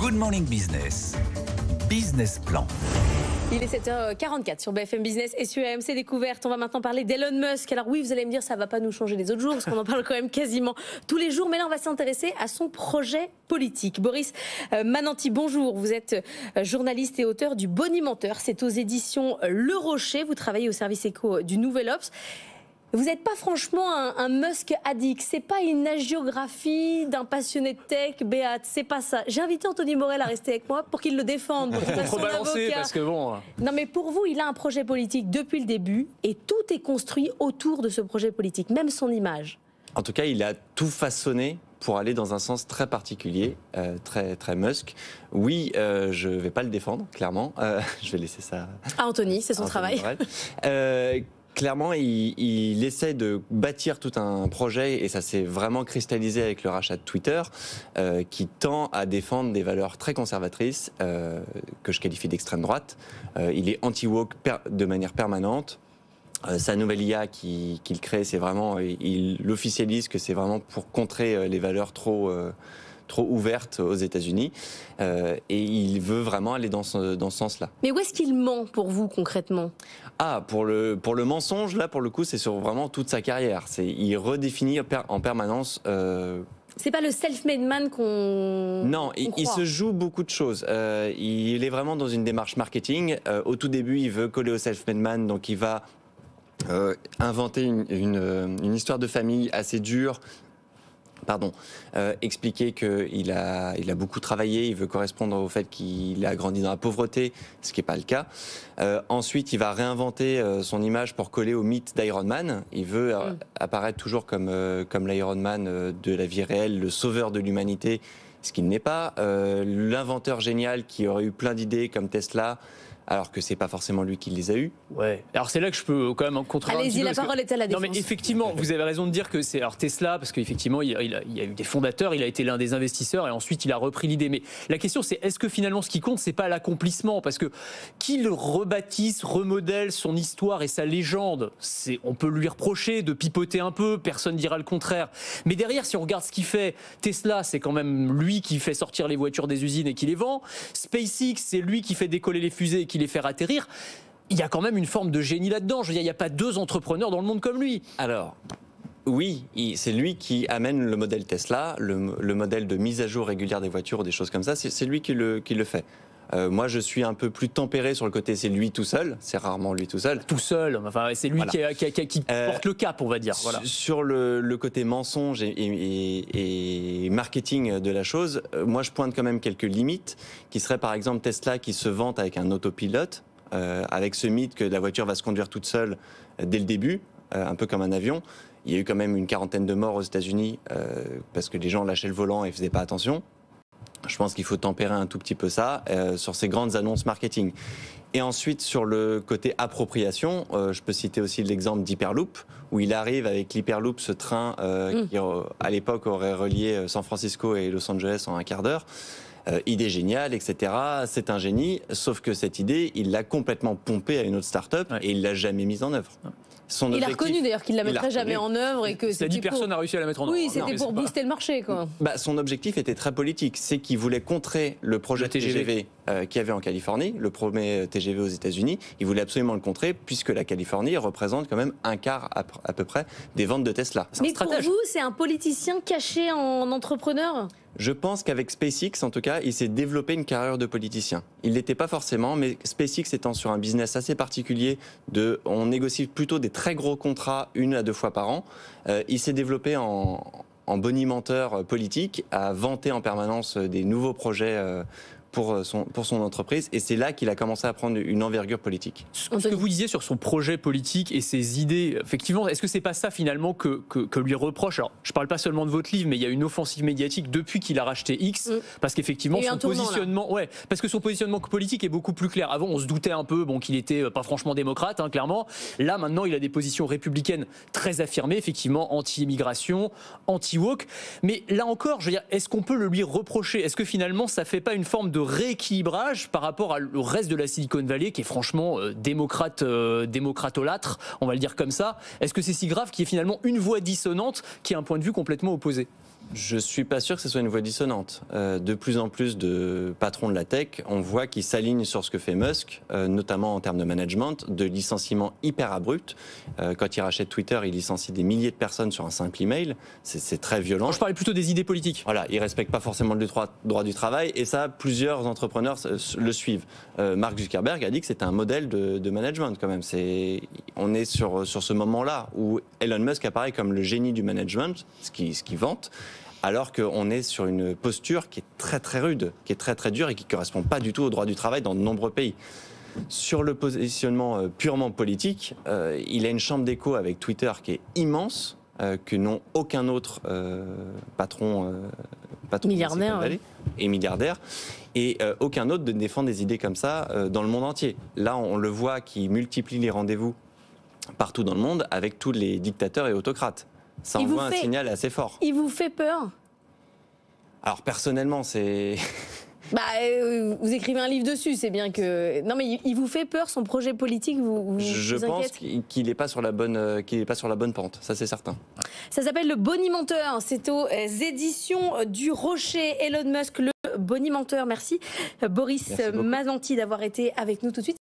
Good Morning Business. Business Plan. Il est 7h44 sur BFM Business et sur AMC Découverte. On va maintenant parler d'Elon Musk. Alors oui, vous allez me dire, ça ne va pas nous changer les autres jours, parce qu'on en parle quand même quasiment tous les jours. Mais là, on va s'intéresser à son projet politique. Boris Mananti, bonjour. Vous êtes journaliste et auteur du Bonimenteur. C'est aux éditions Le Rocher. Vous travaillez au service éco du Nouvel Obs. Vous n'êtes pas franchement un Musk addict. C'est pas une agiographie d'un passionné de tech, Béat. C'est pas ça. J'ai invité Anthony Morel à rester avec moi pour qu'il le défende. Pour contrebalancer, parce que bon. Non, mais pour vous, il a un projet politique depuis le début et tout est construit autour de ce projet politique, même son image. En tout cas, il a tout façonné pour aller dans un sens très particulier, très Musk. Oui, je ne vais pas le défendre, clairement. Je vais laisser ça à Anthony, c'est son travail. Clairement, il essaie de bâtir tout un projet, et ça s'est vraiment cristallisé avec le rachat de Twitter, qui tend à défendre des valeurs très conservatrices, que je qualifie d'extrême droite. Il est anti-woke de manière permanente. Sa nouvelle IA qu'il crée, c'est vraiment, il officialise que c'est vraiment pour contrer les valeurs trop ouverte aux États-Unis, et il veut vraiment aller dans ce sens-là. Mais où est-ce qu'il ment pour vous concrètement ? Pour le mensonge, là pour le coup, c'est sur vraiment toute sa carrière. Il redéfinit en permanence. C'est pas le self-made man qu'on. Non, il se joue beaucoup de choses. Il est vraiment dans une démarche marketing. Au tout début, il veut coller au self-made man, donc il va inventer une histoire de famille assez dure. Expliquer qu'il a beaucoup travaillé, il veut correspondre au fait qu'il a grandi dans la pauvreté, ce qui n'est pas le cas. Ensuite, il va réinventer son image pour coller au mythe d'Iron Man. Il veut apparaître toujours comme l'Iron Man de la vie réelle, le sauveur de l'humanité, ce qu'il n'est pas. L'inventeur génial qui aurait eu plein d'idées comme Tesla, alors que c'est pas forcément lui qui les a eues. Ouais. Alors c'est là que je peux quand même contredire. Allez-y, la parole est à la défense. Non mais effectivement, vous avez raison de dire que c'est Tesla, parce qu'effectivement il y a eu des fondateurs, il a été l'un des investisseurs et ensuite il a repris l'idée. Mais la question c'est, est-ce que finalement ce qui compte c'est pas l'accomplissement ? Parce que qu'il rebâtisse, remodèle son histoire et sa légende, on peut lui reprocher de pipoter un peu, personne dira le contraire. Mais derrière, si on regarde ce qu'il fait, Tesla, c'est quand même lui qui fait sortir les voitures des usines et qui les vend. SpaceX, c'est lui qui fait décoller les fusées et qui les faire atterrir. Il y a quand même une forme de génie là-dedans. Je veux dire, il n'y a pas deux entrepreneurs dans le monde comme lui. Alors, oui, c'est lui qui amène le modèle Tesla, le modèle de mise à jour régulière des voitures ou des choses comme ça. C'est lui qui le fait. Moi, je suis un peu plus tempéré sur le côté, c'est lui tout seul. C'est rarement lui tout seul. Tout seul. Enfin, c'est lui qui porte le cap, on va dire. Voilà. Sur le côté mensonge et marketing de la chose, moi, je pointe quand même quelques limites, qui seraient par exemple Tesla qui se vante avec un autopilote, avec ce mythe que la voiture va se conduire toute seule dès le début, un peu comme un avion. Il y a eu quand même une quarantaine de morts aux États-Unis parce que les gens lâchaient le volant et faisaient pas attention. Je pense qu'il faut tempérer un tout petit peu ça sur ces grandes annonces marketing. Et ensuite, sur le côté appropriation, je peux citer aussi l'exemple d'Hyperloop, où il arrive avec l'Hyperloop, ce train qui, à l'époque, aurait relié San Francisco et Los Angeles en un quart d'heure. Idée géniale, etc. C'est un génie, sauf que cette idée, il l'a complètement pompée à une autre start-up et il l'a jamais mise en œuvre. Il a reconnu d'ailleurs qu'il ne la mettrait jamais en œuvre et que c'était 10 personnes a réussi à la mettre en œuvre. Oui, c'était pour booster le marché, quoi. Son objectif était très politique, c'est qu'il voulait contrer le projet TGV qu'il y avait en Californie, le premier TGV aux États-Unis. Il voulait absolument le contrer puisque la Californie représente quand même un quart à peu près des ventes de Tesla. Mais pour vous, c'est un politicien caché en entrepreneur ? Je pense qu'avec SpaceX, en tout cas, il s'est développé une carrière de politicien. Il ne l'était pas forcément, mais SpaceX étant sur un business assez particulier, on négocie plutôt des très gros contrats 1 à 2 fois par an, il s'est développé en bonimenteur politique, à vanter en permanence des nouveaux projets pour son entreprise, et c'est là qu'il a commencé à prendre une envergure politique. Ce que vous disiez sur son projet politique et ses idées, effectivement, est-ce que c'est pas ça finalement que lui reproche ? Alors, je parle pas seulement de votre livre, mais il y a une offensive médiatique depuis qu'il a racheté X, parce qu'effectivement son positionnement, parce que son positionnement politique est beaucoup plus clair. Avant, on se doutait un peu, qu'il était pas franchement démocrate, clairement. Là, maintenant, il a des positions républicaines très affirmées, effectivement, anti-immigration, anti-woke. Mais là encore, je veux dire, est-ce qu'on peut le lui reprocher ? Est-ce que finalement, ça fait pas une forme de rééquilibrage par rapport au reste de la Silicon Valley qui est franchement démocratolâtre, on va le dire comme ça. Est-ce que c'est si grave qu'il y ait finalement une voix dissonante qui a un point de vue complètement opposé ? Je suis pas sûr que ce soit une voix dissonante. De plus en plus de patrons de la tech, on voit qu'ils s'alignent sur ce que fait Musk, notamment en termes de management, de licenciements hyper abrupts. Quand il rachète Twitter, il licencie des milliers de personnes sur un simple email. C'est très violent. Je parlais plutôt des idées politiques. Voilà, il respecte pas forcément le droit du travail, et ça, plusieurs entrepreneurs le suivent. Mark Zuckerberg a dit que c'était un modèle de management quand même. On est sur ce moment-là où Elon Musk apparaît comme le génie du management, ce qui vante, alors qu'on est sur une posture qui est très très rude, qui est très très dure et qui ne correspond pas du tout au droit du travail dans de nombreux pays. Sur le positionnement purement politique, il a une chambre d'écho avec Twitter qui est immense, que n'ont aucun autre patron milliardaire, et milliardaire, et aucun autre de défendre des idées comme ça dans le monde entier. Là, on le voit qui multiplie les rendez-vous partout dans le monde avec tous les dictateurs et autocrates. Ça envoie un signal assez fort. Il vous fait peur? Alors personnellement, c'est... Vous écrivez un livre dessus, c'est bien que... Non mais il vous fait peur, son projet politique Je pense qu'il n'est pas sur la bonne pente, ça c'est certain. Ça s'appelle Le Bonimenteur, c'est aux éditions du Rocher. Elon Musk, le Bonimenteur. Merci Boris Mazanti d'avoir été avec nous tout de suite.